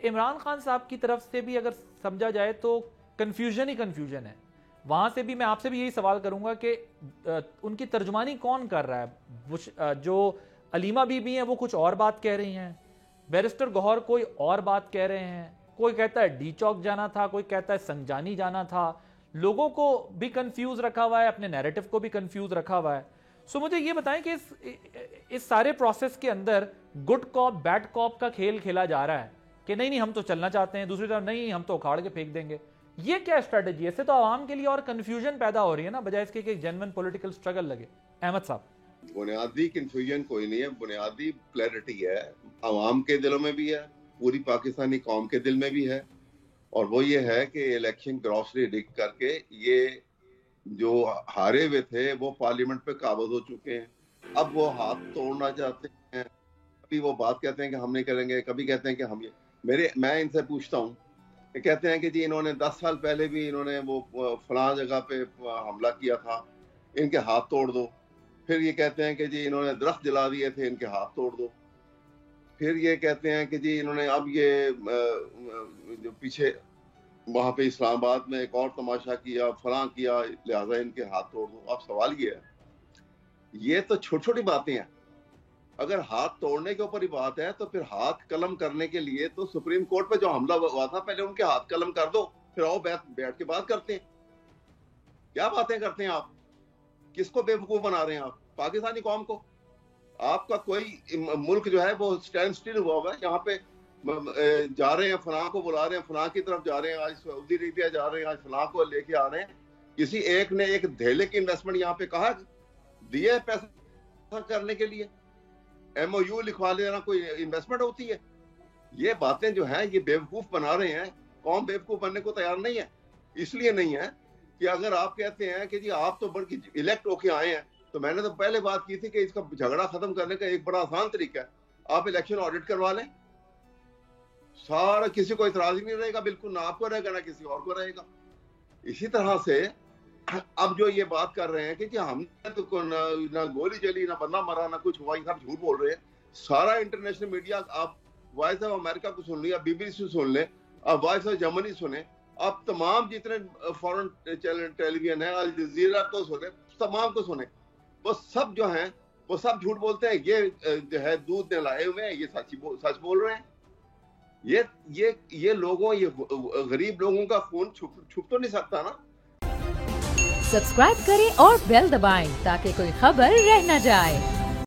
عمران خان صاحب کی طرف سے بھی اگر سمجھا جائے تو کنفیوژن ہی کنفیوژن ہے. وہاں سے بھی میں آپ سے بھی یہی سوال کروں گا کہ ان کی ترجمانی کون کر رہا ہے؟ جو علیمہ بی بی ہیں وہ کچھ اور بات کہہ رہی ہیں, بیرسٹر گوہر کوئی اور بات کہہ رہے ہیں, کوئی کہتا ہے ڈی چوک جانا تھا, کوئی کہتا ہے سنجانی جانا تھا. لوگوں کو بھی کنفیوز رکھا ہوا ہے, اپنے نیریٹو کو بھی کنفیوز رکھا ہوا ہے. سو مجھے یہ بتائیں کہ اس سارے پروسیس کے اندر گڈ کاپ بیڈ کاپ کا کھیل کھیلا جا رہا ہے کہ نہیں ہم تو چلنا چاہتے ہیں, دوسری طرف نہیں ہم تو اکھاڑ کے پھینک دیں گے. یہ کیا اسٹریٹجی ہے؟ اس سے تو عوام کے لیے اور کنفیوژن پیدا ہو رہی ہے نا, بجائے اس کے کہ جینوئن پولیٹیکل اسٹرگل لگے. احمد صاحب. بنیادی کنفیوژن کوئی نہیں ہے, بنیادی کلیئرٹی ہے. عوام کے دلوں میں بھی ہے, پوری پاکستانی قوم کے دل میں بھی ہے, اور وہ یہ ہے کہ الیکشن گراسلی رگ کر کے یہ جو ہارے ہوئے تھے وہ پارلیمنٹ پہ قابض ہو چکے ہیں. اب وہ ہاتھ توڑنا چاہتے ہیں. کبھی وہ بات کہتے ہیں کہ ہم نہیں کریں گے, کبھی کہتے ہیں کہ ہم میں ان سے پوچھتا ہوں کہ کہتے ہیں کہ جی انہوں نے 10 سال پہلے بھی انہوں نے وہ فلاں جگہ پہ حملہ کیا تھا, ان کے ہاتھ توڑ دو. پھر یہ کہتے ہیں کہ جی انہوں نے درخت جلا دیے تھے, ان کے ہاتھ توڑ دو. پھر یہ کہتے ہیں کہ جی انہوں نے اب یہ جو پیچھے وہاں پہ اسلام آباد میں ایک اور تماشا کیا, فلاں کیا, لہٰذا ان کے ہاتھ توڑ دو. اب سوال یہ ہے, یہ تو چھوٹی چھوٹی باتیں ہیں. اگر ہاتھ توڑنے کے اوپر ہی بات ہے تو پھر ہاتھ قلم کرنے کے لیے تو سپریم کورٹ پہ جو حملہ ہوا تھا پہلے ان کے ہاتھ قلم کر دو, پھر آؤ بیٹھ کے بات کرتے ہیں. کیا باتیں کرتے ہیں آپ؟ کس کو بے وقوف بنا رہے ہیں آپ؟ پاکستانی قوم کو. آپ کا کوئی ملک جو ہے وہ اسٹینڈ سٹل ہوا ہوا ہے. یہاں پہ جا رہے ہیں, فلاں کو بلا رہے ہیں, فلاں کی طرف جا رہے ہیں, آج سعودی عربیہ جا رہے ہیں, آج فلاں کو لے کے آ رہے ہیں. کسی ایک نے ایک دھیلے کی انویسٹمنٹ یہاں پہ کہا دیے پیسہ کرنے کے لیے؟ ایم او یو لکھوا لینا کوئی انویسٹمنٹ ہوتی ہے؟ یہ باتیں جو ہیں یہ بیوقوف بنا رہے ہیں. قوم بیوقوف بننے کو تیار نہیں ہے. اس لیے نہیں ہے کہ اگر آپ کہتے ہیں کہ جی آپ تو بڑی الیکٹ ہو کے آئے ہیں, تو میں نے تو پہلے بات کی تھی کہ اس کا جھگڑا ختم کرنے کا ایک بڑا آسان طریقہ ہے, آپ الیکشن آڈٹ کروا لیں. سارا کسی کو اعتراض ہی نہیں رہے گا, بالکل, نہ آپ کو رہے گا نہ کسی اور کو رہے گا. اسی طرح سے اب جو یہ بات کر رہے ہیں کہ جی ہم نے تو نہ گولی چلی, نہ بندہ مرا, نہ کچھ ہوا, یہ سب جھوٹ بول رہے ہیں. سارا انٹرنیشنل میڈیا, آپ وائس آف امریکہ کو سن لیں, بی بی سی سن لیں, آپ وائس آف جرمنی سنیں, آپ تمام جتنے فورن ٹیلی ویژن ہیں, الجزیرہ کو سنیں, تمام کو سنیں, وہ سب جو ہیں وہ سب جھوٹ بولتے ہیں. یہ جو ہے دودھ نے لائے ہوئے ہیں, یہ سچ بول رہے ہیں. یہ لوگوں, یہ غریب لوگوں کا خون چھپ تو نہیں سکتا نا. سبسکرائب کریں اور بیل دبائیں تاکہ کوئی خبر رہ نہ جائے.